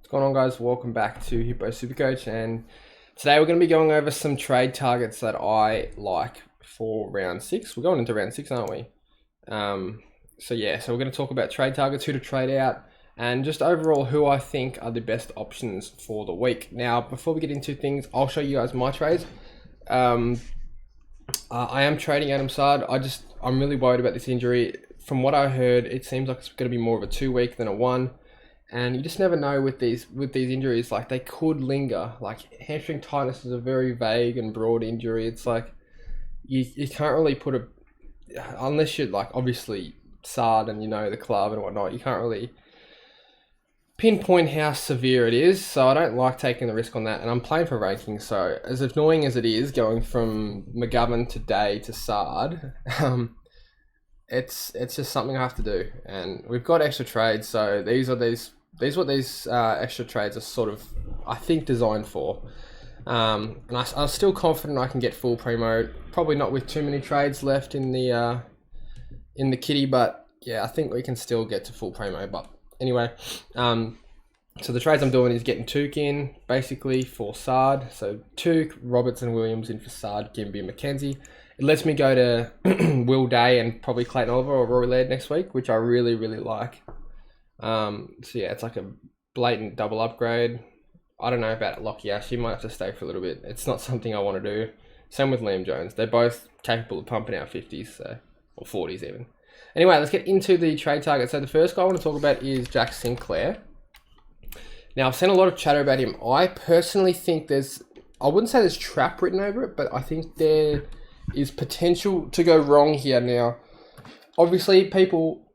What's going on, guys? Welcome back to Hippo Supercoach, and today we're going to be going over some trade targets that I like for round 6. We're going into round 6, aren't we? So we're going to talk about trade targets, who to trade out, and just overall who I think are the best options for the week. Now, before we get into things, I'll show you guys my trades. I am trading Adam Sard. I'm really worried about this injury. From what I heard, it seems like it's going to be more of a 2-week than a 1. And you just never know with these injuries. Like, they could linger. Like, hamstring tightness is a very vague and broad injury. It's like you can't really put a, unless you're like obviously Sard and you know the club and whatnot, you can't really pinpoint how severe it is. So I don't like taking the risk on that. And I'm playing for rankings, so as annoying as it is going from McGovern today to Sard, it's just something I have to do. And we've got extra trades, so these what these extra trades are sort of, I think, designed for. And I'm still confident I can get full primo. Probably not with too many trades left in the kitty, but yeah, I think we can still get to full primo. But anyway, so the trades I'm doing is getting Took in basically for Sard. So Took, Robertson, Williams in for Sard, Gimby, and McKenzie. It lets me go to Will Day and probably Clayton Oliver or Rory Laird next week, which I really, really like. So yeah, it's like a blatant double upgrade. I don't know about Lockie Ash. He might have to stay for a little bit. It's not something I want to do. Same with Liam Jones. They're both capable of pumping out 50s, or 40s even. Anyway, let's get into the trade target. So the first guy I want to talk about is Jack Sinclair. Now, I've seen a lot of chatter about him. I personally think I wouldn't say there's trap written over it, but I think there is potential to go wrong here. Now, obviously, people,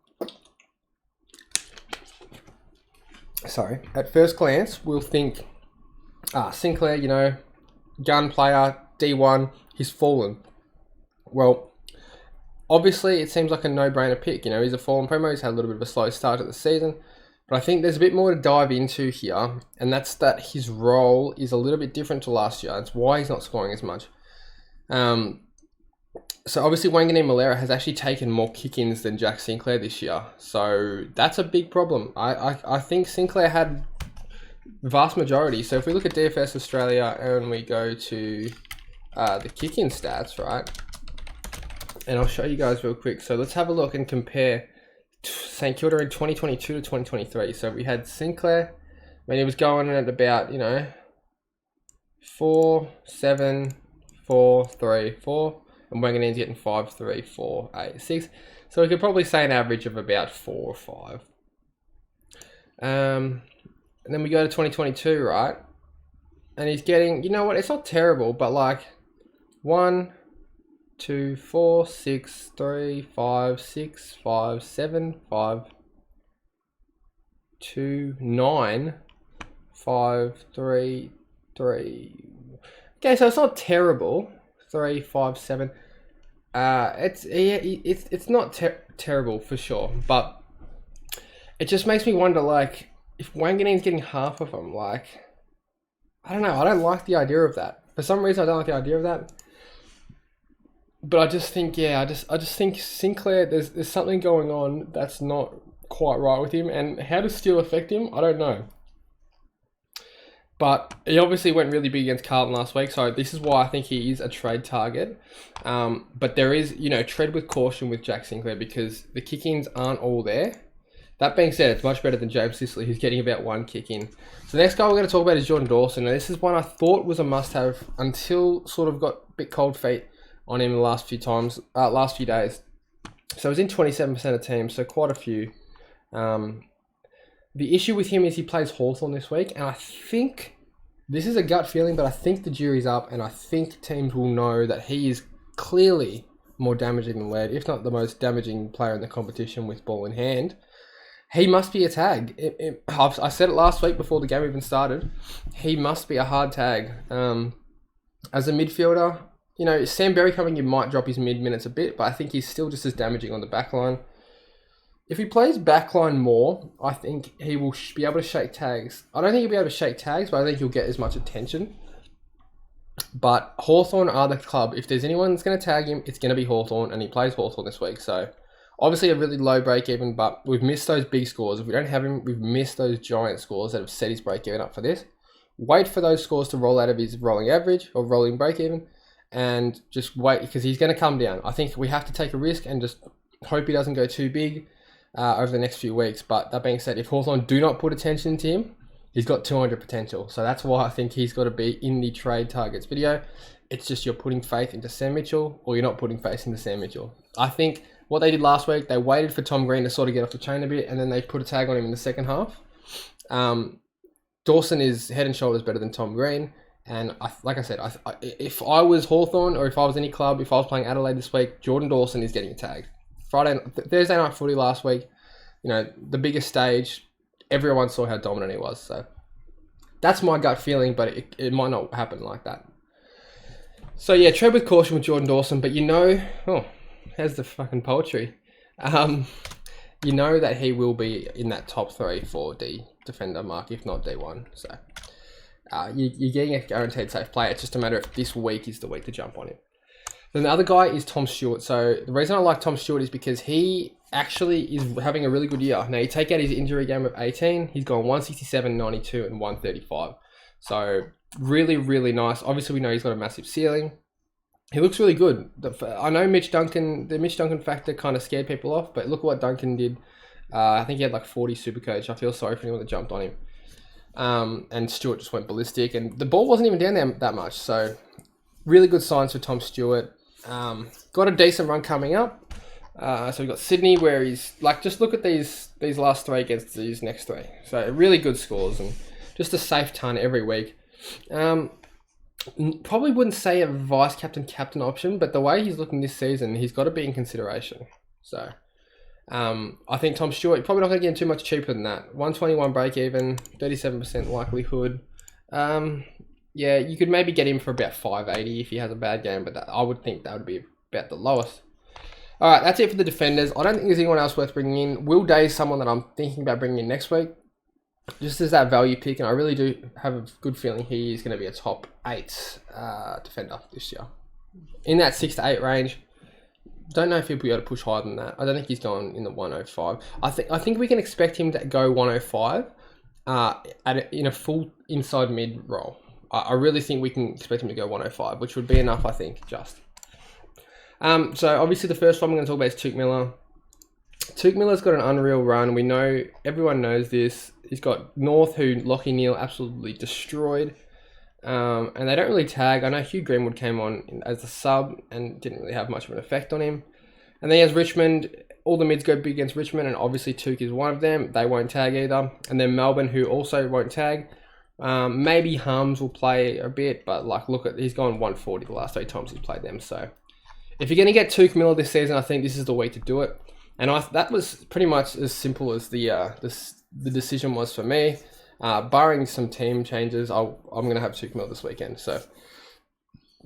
at first glance, will think, Sinclair, gun player, D1, he's fallen. Well, obviously, it seems like a no-brainer pick. He's a fallen promo. He's had a little bit of a slow start at the season. But I think there's a bit more to dive into here, and that's that his role is a little bit different to last year. That's why he's not scoring as much. So obviously Wanganeen Malera has actually taken more kick-ins than Jack Sinclair this year. So that's a big problem. I think Sinclair had the vast majority. So if we look at DFS Australia and we go to the kick-in stats, right? And I'll show you guys real quick. So let's have a look and compare St Kilda in 2022 to 2023. So we had Sinclair when he was going at about, 4, 7, 4, 3, 4. And Wanganeen's getting 5, 3, 4, 8, 6. So we could probably say an average of about 4 or 5. And then we go to 2022, right? And he's getting, it's not terrible, but like 1, 2, 4, 6, 3, 5, 6, 5, 7, 5, 2, 9, 5, 3, 3. Okay, so it's not terrible. 3, 5, 7. It's not terrible for sure, but it just makes me wonder, like, if Wanganeen's getting half of them, like, I don't know. I don't like the idea of that. For some reason, I don't like the idea of that. But I just think, I just think Sinclair, there's something going on that's not quite right with him, and how does Steele affect him? I don't know. But he obviously went really big against Carlton last week, so this is why I think he is a trade target. But there is, tread with caution with Jack Sinclair because the kick-ins aren't all there. That being said, it's much better than James Sicily, who's getting about 1 kick-in. So the next guy we're going to talk about is Jordan Dawson. Now, this is one I thought was a must-have until sort of got a bit cold feet on him the last few days. So he's in 27% of teams, so quite a few. The issue with him is he plays Hawthorn this week, and I think, this is a gut feeling, but I think the jury's up, and I think teams will know that he is clearly more damaging than Laird, if not the most damaging player in the competition with ball in hand. He must be a tag. I said it last week before the game even started. He must be a hard tag. As a midfielder, Sam Berry coming in might drop his mid minutes a bit, but I think he's still just as damaging on the back line. If he plays backline more, I think he will be able to shake tags. I don't think he'll be able to shake tags, but I think he'll get as much attention. But Hawthorn are the club. If there's anyone that's going to tag him, it's going to be Hawthorn, and he plays Hawthorn this week. So Obviously a really low break even, but we've missed those big scores. If we don't have him, we've missed those giant scores that have set his break even up for this. Wait for those scores to roll out of his rolling average or rolling break even, and just wait, because he's going to come down. I think we have to take a risk and just hope he doesn't go too big over the next few weeks. But that being said, if Hawthorn do not put attention into him, he's got 200 potential. So that's why I think he's got to be in the trade targets video. It's just you're putting faith into Sam Mitchell, or you're not putting faith into Sam Mitchell. I think what they did last week, they waited for Tom Green to sort of get off the chain a bit, and then they put a tag on him in the second half. Dawson is head and shoulders better than Tom Green. And like I said, if I was Hawthorn, or if I was any club, if I was playing Adelaide this week, Jordan Dawson is getting tagged. Thursday night footy last week, the biggest stage, everyone saw how dominant he was. So that's my gut feeling, but it might not happen like that. So yeah, tread with caution with Jordan Dawson, but how's the fucking poetry? You know that he will be in that top 3 for D defender mark, if not D1. So you're getting a guaranteed safe play. It's just a matter of this week is the week to jump on him. Then the other guy is Tom Stewart. So the reason I like Tom Stewart is because he actually is having a really good year. Now, you take out his injury game of 18, he's gone 167, 92, and 135. So really, really nice. Obviously, we know he's got a massive ceiling. He looks really good. I know the Mitch Duncan factor kind of scared people off, but look at what Duncan did. I think he had like 40 Supercoach. I feel sorry for anyone that jumped on him. And Stewart just went ballistic, and the ball wasn't even down there that much. So really good signs for Tom Stewart. Got a decent run coming up. So we've got Sydney, where he's like, just look at these last 3 against these next 3. So really good scores and just a safe ton every week. Probably wouldn't say a vice captain option, but the way he's looking this season, he's got to be in consideration. So I think Tom Stewart, you're probably not going to get him too much cheaper than that. 121 break even, 37% likelihood. Yeah, you could maybe get him for about 580 if he has a bad game, but I would think that would be about the lowest. All right, that's it for the defenders. I don't think there's anyone else worth bringing in. Will Day is someone that I'm thinking about bringing in next week, just as that value pick, and I really do have a good feeling he is going to be a top 8 defender this year. In that 6 to 8 range. Don't know if he'll be able to push higher than that. I don't think he's going in the 105. I think we can expect him to go 105 in a full inside mid role. I really think we can expect him to go 105, which would be enough, I think, just. So obviously the first one we're going to talk about is Tuke Miller. Tuke Miller's got an unreal run. We know, everyone knows this. He's got North, who Lachie Neale absolutely destroyed. And they don't really tag. I know Hugh Greenwood came on as a sub and didn't really have much of an effect on him. And then he has Richmond. All the mids go big against Richmond, and obviously Tuke is one of them. They won't tag either. And then Melbourne, who also won't tag. Maybe Harms will play a bit, but he's gone 140 the last 3 times he's played them. So if you're going to get Tuke Miller this season, I think this is the week to do it. And that was pretty much as simple as the decision was for me. Barring some team changes, I'm going to have Tuke Miller this weekend. So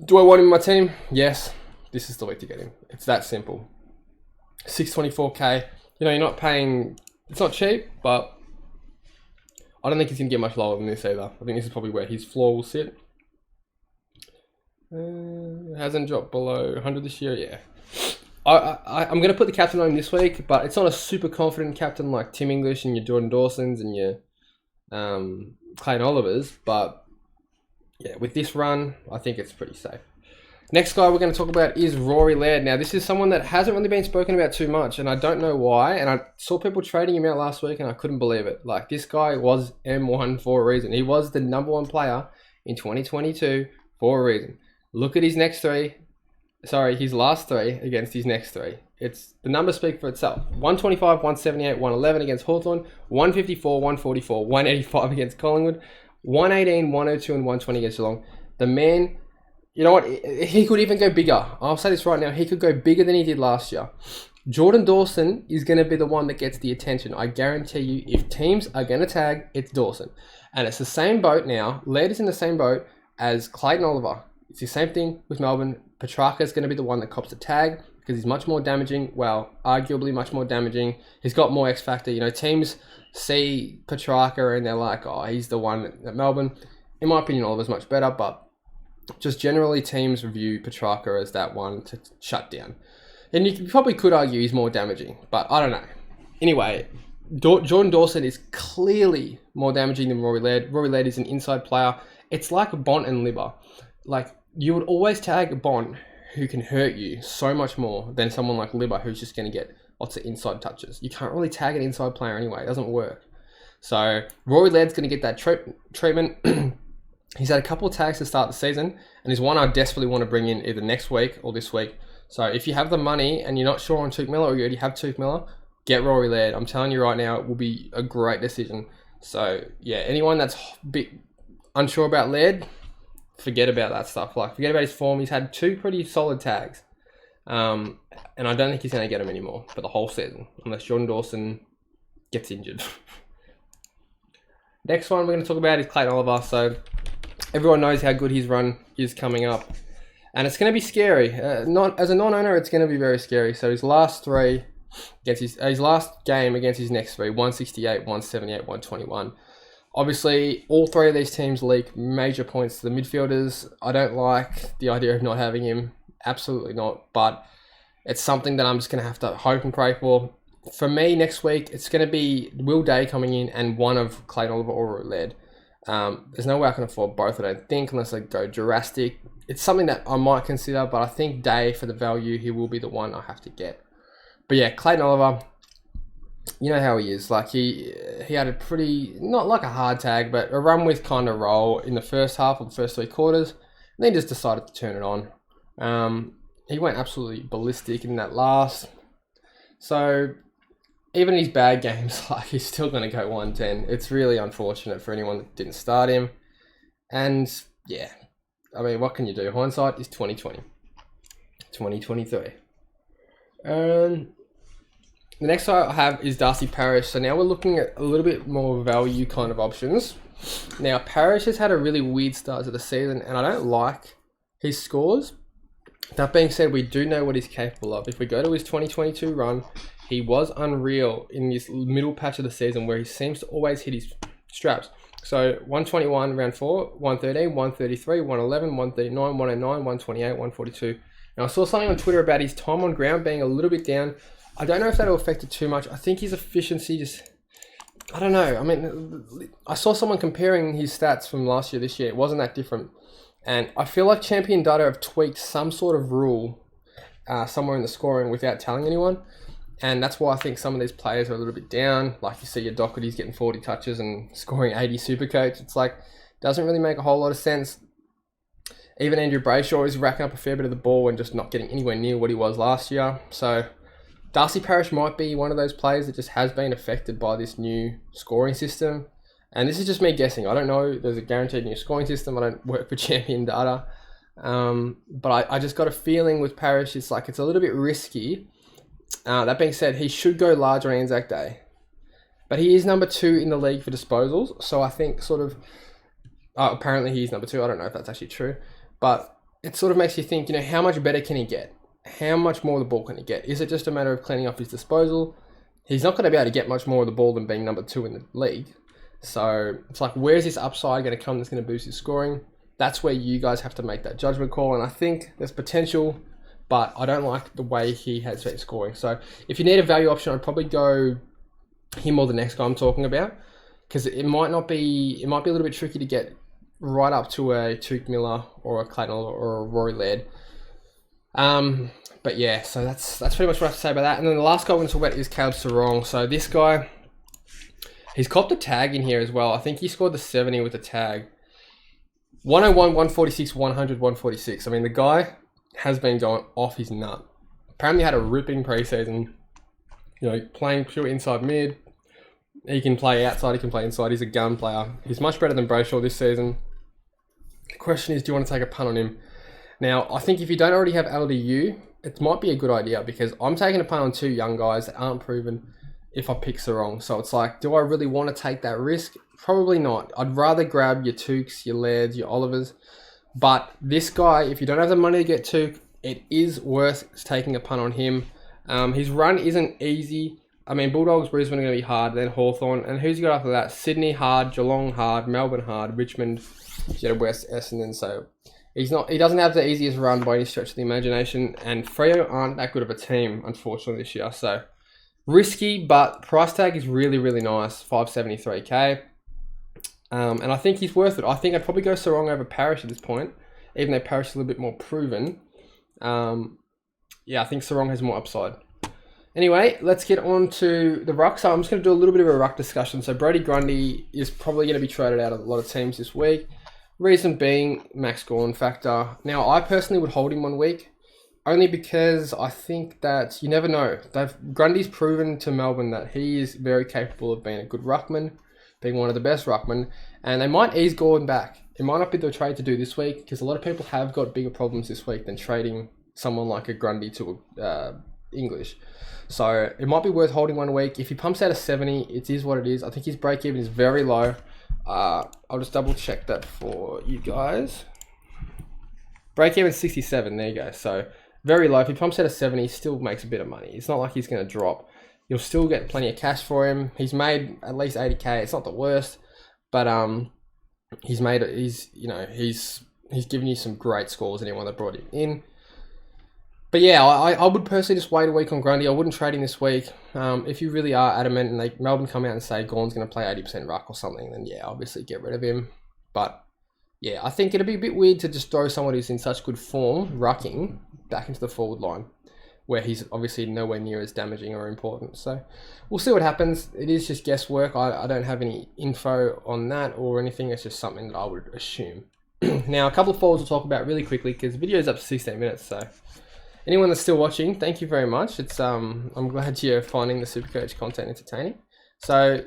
do I want him in my team? Yes. This is the week to get him. It's that simple. 624k. You're not paying... It's not cheap, but I don't think he's going to get much lower than this either. I think this is probably where his floor will sit. Hasn't dropped below 100 this year. Yeah. I'm going to put the captain on him this week, but it's not a super confident captain like Tim English and your Jordan Dawsons and your Clayton Olivers. But yeah, with this run, I think it's pretty safe. Next guy we're going to talk about is Rory Laird. Now, this is someone that hasn't really been spoken about too much, and I don't know why. And I saw people trading him out last week, and I couldn't believe it. Like, this guy was M1 for a reason. He was the number 1 player in 2022 for a reason. Look at his last 3 against his next 3. The numbers speak for itself. 125, 178, 111 against Hawthorn, 154, 144, 185 against Collingwood, 118, 102, and 120 against Geelong. The man... You know what? He could even go bigger. I'll say this right now. He could go bigger than he did last year. Jordan Dawson is going to be the one that gets the attention. I guarantee you, if teams are going to tag, it's Dawson. And it's the same boat now. Laird is in the same boat as Clayton Oliver. It's the same thing with Melbourne. Petrarca is going to be the one that cops the tag because he's much more damaging. Well, arguably much more damaging. He's got more X factor. Teams see Petrarca and they're like, oh, he's the one at Melbourne. In my opinion, Oliver's much better, but just generally teams review Petrarca as that one to shut down. And you probably could argue he's more damaging, but I don't know. Anyway, Jordan Dawson is clearly more damaging than Rory Laird. Rory Laird is an inside player. It's like Bont and Libba. Like, you would always tag Bont, who can hurt you so much more than someone like Libba, who's just going to get lots of inside touches. You can't really tag an inside player anyway. It doesn't work. So Rory Laird's going to get that treatment. He's had a couple of tags to start the season, and he's one I desperately want to bring in either next week or this week. So if you have the money and you're not sure on Tuke Miller, or you already have Tuke Miller, get Rory Laird. I'm telling you right now, it will be a great decision. So yeah, anyone that's a bit unsure about Laird, forget about that stuff. Like, forget about his form. He's had 2 pretty solid tags. And I don't think he's going to get them anymore for the whole season, unless Jordan Dawson gets injured. Next one we're going to talk about is Clayton Oliver. So everyone knows how good his run is coming up. And it's going to be scary. Not as a non-owner, it's going to be very scary. So his last 3 against his last game against his next 3, 168, 178, 121. Obviously, all 3 of these teams leak major points to the midfielders. I don't like the idea of not having him. Absolutely not. But it's something that I'm just going to have to hope and pray for. For me, next week, it's going to be Will Day coming in and one of Clayton Oliver or Rory Laird. There's no way I can afford both, I don't think, unless I go drastic. It's something that I might consider, but I think Day, for the value, he will be the one I have to get. But yeah, Clayton Oliver, you know how he is. Like, he had a pretty, not like a hard tag, but a run with kind of role in the first half or the first 3 quarters, and then just decided to turn it on. He went absolutely ballistic in that last. So even in his bad games, like, he's still going to go 110. It's really unfortunate for anyone that didn't start him. And yeah, I mean, what can you do? Hindsight is 2020. 2023. The next I have is Darcy Parish. So now we're looking at a little bit more value kind of options. Now, Parish has had a really weird start to the season, and I don't like his scores. That being said, we do know what he's capable of. If we go to his 2022 run, he was unreal in this middle patch of the season where he seems to always hit his straps. So 121 round 4, 113, 133, 111, 139, 109, 128, 142. Now, I saw something on Twitter about his time on ground being a little bit down. I don't know if that'll affect it too much. I think his efficiency just, I don't know. I mean, I saw someone comparing his stats from last year, this year. It wasn't that different. And I feel like Champion Data have tweaked some sort of rule somewhere in the scoring without telling anyone. And that's why I think some of these players are a little bit down. Like, you see your Doherty's getting 40 touches and scoring 80 Supercoach. It's like, doesn't really make a whole lot of sense. Even Andrew Brayshaw is racking up a fair bit of the ball and just not getting anywhere near what he was last year. So Darcy Parish might be one of those players that just has been affected by this new scoring system. And this is just me guessing. I don't know. There's a guaranteed new scoring system. I don't work for Champion Data. But I just got a feeling with Parish, it's like it's a little bit risky. That being said, he should go large on Anzac Day. But he is number 2 in the league for disposals. So I think sort of, apparently he's number 2. I don't know if that's actually true. But it sort of makes you think, how much better can he get? How much more of the ball can he get? Is it just a matter of cleaning up his disposal? He's not going to be able to get much more of the ball than being number 2 in the league. So it's like, where's this upside going to come that's going to boost his scoring? That's where you guys have to make that judgment call. And I think there's potential, but I don't like the way he has been scoring. So if you need a value option, I'd probably go him or the next guy I'm talking about, because it might be a little bit tricky to get right up to a Tuke Miller or a Clayton or a Rory Laird. But yeah, so that's pretty much what I have to say about that. And then the last guy I want to talk about is Caleb Sarong. So this guy, he's copped a tag in here as well. I think he scored the 70 with a tag. 101, 146, 100, 146. I mean, the guy has been going off his nut. Apparently had a ripping preseason, playing pure inside mid. He can play outside, he can play inside. He's a gun player. He's much better than Brayshaw this season. The question is, do you want to take a punt on him? Now, I think if you don't already have LDU, it might be a good idea, because I'm taking a punt on 2 young guys that aren't proven if I pick Sarong. So it's like, do I really want to take that risk? Probably not. I'd rather grab your Tukes, your Lairds, your Olivers. But this guy, if you don't have the money to get Tuke, it is worth taking a punt on him. His run isn't easy. I mean, Bulldogs, Brisbane are going to be hard, then Hawthorn. And who's he got after that? Sydney hard, Geelong hard, Melbourne hard, Richmond, West, Essendon. So He doesn't have the easiest run by any stretch of the imagination, and Freo aren't that good of a team, unfortunately, this year. So risky, but price tag is really, really nice, 573k. And I think he's worth it. I think I'd probably go Sarong over Parrish at this point, even though Parrish is a little bit more proven. Yeah, I think Sarong has more upside. Anyway, let's get on to the ruck. So I'm just going to do a little bit of a ruck discussion. So Brodie Grundy is probably going to be traded out of a lot of teams this week. Reason being, Max Gawn factor. Now, I personally would hold him 1 week, only because I think that you never know. Grundy's proven to Melbourne that he is very capable of being a good ruckman, being one of the best ruckmen, and they might ease Gordon back. It might not be the trade to do this week, because a lot of people have got bigger problems this week than trading someone like a Grundy to English. So it might be worth holding 1 week. If he pumps out a 70, it is what it is. I think his break even is very low. I'll just double check that for you guys. Break even 67, there you go. So very low. If he pumps out a 70, he still makes a bit of money. It's not like he's going to drop. You'll still get plenty of cash for him. He's made at least 80k. It's not the worst, but he's given you some great scores. Anyone that brought him in. But yeah, I would personally just wait a week on Grundy. I wouldn't trade him this week. If you really are adamant and Melbourne come out and say Gawn's going to play 80% ruck or something, then yeah, obviously get rid of him. But yeah, I think it'd be a bit weird to just throw someone who's in such good form, rucking, back into the forward line, where he's obviously nowhere near as damaging or important. So we'll see what happens. It is just guesswork. I don't have any info on that or anything. It's just something that I would assume. Now, a couple of forwards we'll talk about really quickly because the video is up to 16 minutes, so... Anyone that's still watching, thank you very much. It's I'm glad you're finding the Supercoach content entertaining. So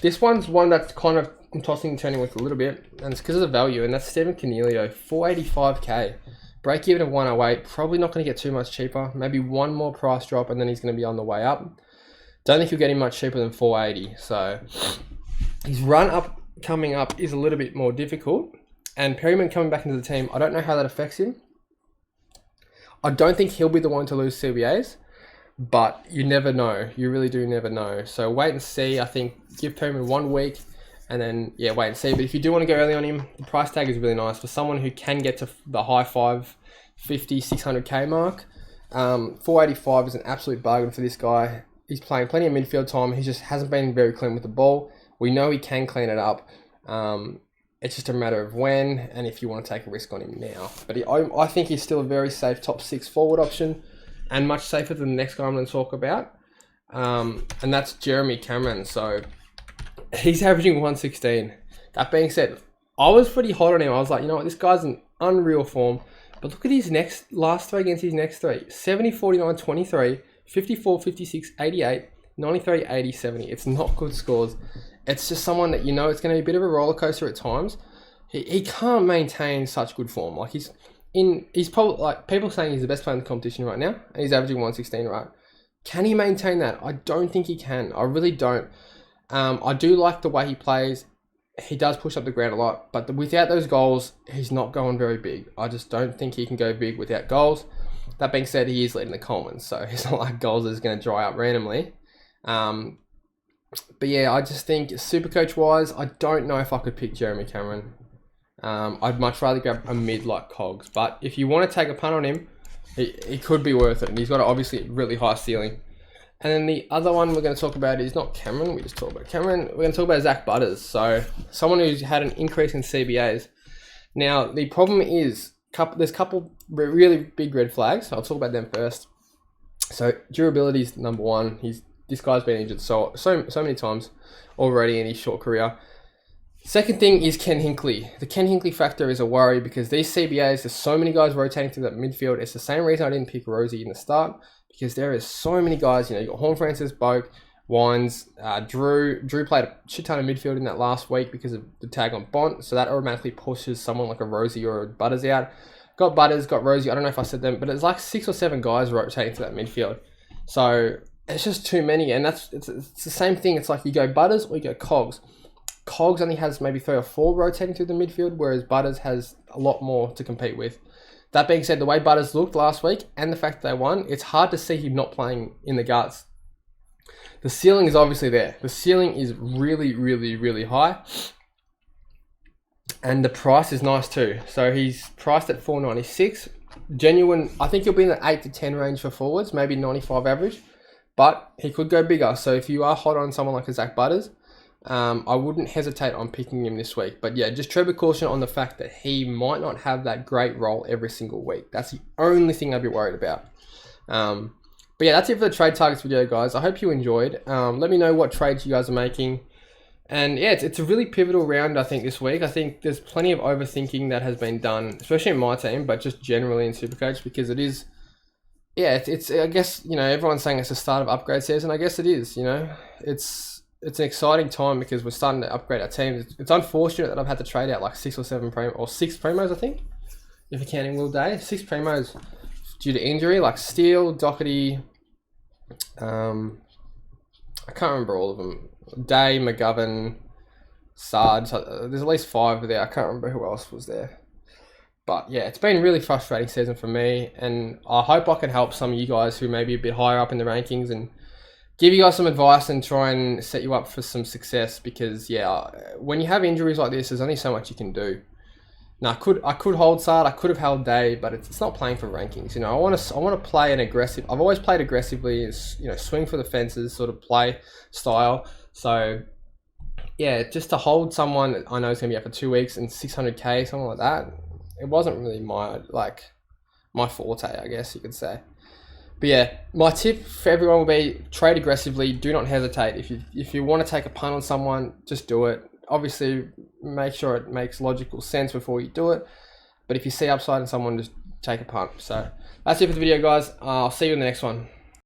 this one's one that's kind of I'm tossing and turning with a little bit, and it's because of the value, and that's Stephen Cornelio, 485k. Break even of 108, probably not going to get too much cheaper. Maybe one more price drop, and then he's going to be on the way up. Don't think you'll get him much cheaper than 480. So his run up coming up is a little bit more difficult, and Perryman coming back into the team, I don't know how that affects him. I don't think he'll be the one to lose CBAs, but you never know. You really do never know. So wait and see. I think give Perryman 1 week and then, yeah, wait and see. But if you do want to go early on him, the price tag is really nice. For someone who can get to the high 550, 600k mark, 485 is an absolute bargain for this guy. He's playing plenty of midfield time. He just hasn't been very clean with the ball. We know he can clean it up. It's just a matter of when and if you want to take a risk on him now. But I think he's still a very safe top 6 forward option and much safer than the next guy I'm going to talk about. And that's Jeremy Cameron. So he's averaging 116. That being said, I was pretty hot on him. I was like, you know what, this guy's in unreal form. But look at his last 3 against his next 3. 70, 49, 23, 54, 56, 88, 93, 80, 70. It's not good scores. It's just someone that you know it's going to be a bit of a roller coaster at times. He can't maintain such good form. Like he's probably like people saying he's the best player in the competition right now, and he's averaging 116, right? Can he maintain that? I don't think he can. I really don't. I do like the way he plays. He does push up the ground a lot, but without those goals, he's not going very big. I just don't think he can go big without goals. That being said, he is leading the Coleman, so it's not like goals is going to dry up randomly. But yeah, I just think Supercoach wise, I don't know if I could pick Jeremy Cameron. I'd much rather grab a mid like Cogs. But if you want to take a punt on him, he could be worth it. And he's got obviously really high ceiling. And then the other one we're going to talk about is not Cameron. We just talked about Cameron. We're going to talk about Zach Butters. So someone who's had an increase in CBAs. Now, the problem is there's a couple really big red flags. I'll talk about them first. So durability is number one. This guy's been injured so many times already in his short career. Second thing is Ken Hinkley. The Ken Hinkley factor is a worry because these CBAs, there's so many guys rotating through that midfield. It's the same reason I didn't pick Rosie in the start because there is so many guys. You know, you got Horn Francis, Boak, Wines, Drew. Drew played a shit ton of midfield in that last week because of the tag on Bont, so that automatically pushes someone like a Rosie or a Butters out. Got Butters, got Rosie. I don't know if I said them, but it's like 6 or 7 guys rotating through that midfield. So it's just too many, and it's the same thing. It's like you go Butters or you go Cogs. Cogs only has maybe 3 or 4 rotating through the midfield, whereas Butters has a lot more to compete with. That being said, the way Butters looked last week and the fact that they won, it's hard to see him not playing in the guts. The ceiling is obviously there. The ceiling is really, really, really high. And the price is nice too. So he's priced at 496. Genuine, I think he'll be in the 8 to 10 range for forwards, maybe 95 average. But he could go bigger. So if you are hot on someone like a Zach Butters, I wouldn't hesitate on picking him this week. But yeah, just tread with caution on the fact that he might not have that great role every single week. That's the only thing I'd be worried about. But yeah, that's it for the trade targets video, guys. I hope you enjoyed. Let me know what trades you guys are making. And yeah, it's a really pivotal round, I think, this week. I think there's plenty of overthinking that has been done, especially in my team, but just generally in Supercoach, because it is, yeah, it's I guess, you know, everyone's saying it's the start of upgrade season. I guess it is, you know. It's an exciting time because we're starting to upgrade our teams. It's unfortunate that I've had to trade out like 6 or 7 or 6 primos, I think, if you're counting Will Day. 6 primos due to injury, like Steele, Doherty, I can't remember all of them. Day, McGovern, Sarge. There's at least 5 there. I can't remember who else was there. But yeah, it's been a really frustrating season for me, and I hope I can help some of you guys who may be a bit higher up in the rankings and give you guys some advice and try and set you up for some success. Because yeah, when you have injuries like this, there's only so much you can do. Now I could hold Sard, I could have held Day, but it's not playing for rankings. You know, I want to play an aggressive. I've always played aggressively, you know, swing for the fences sort of play style. So yeah, just to hold someone I know is gonna be out for 2 weeks and 600k, something like that. It wasn't really my forte, I guess you could say. But yeah, my tip for everyone will be trade aggressively. Do not hesitate. If you want to take a punt on someone, just do it. Obviously, make sure it makes logical sense before you do it. But if you see upside in someone, just take a punt. So that's it for the video, guys. I'll see you in the next one.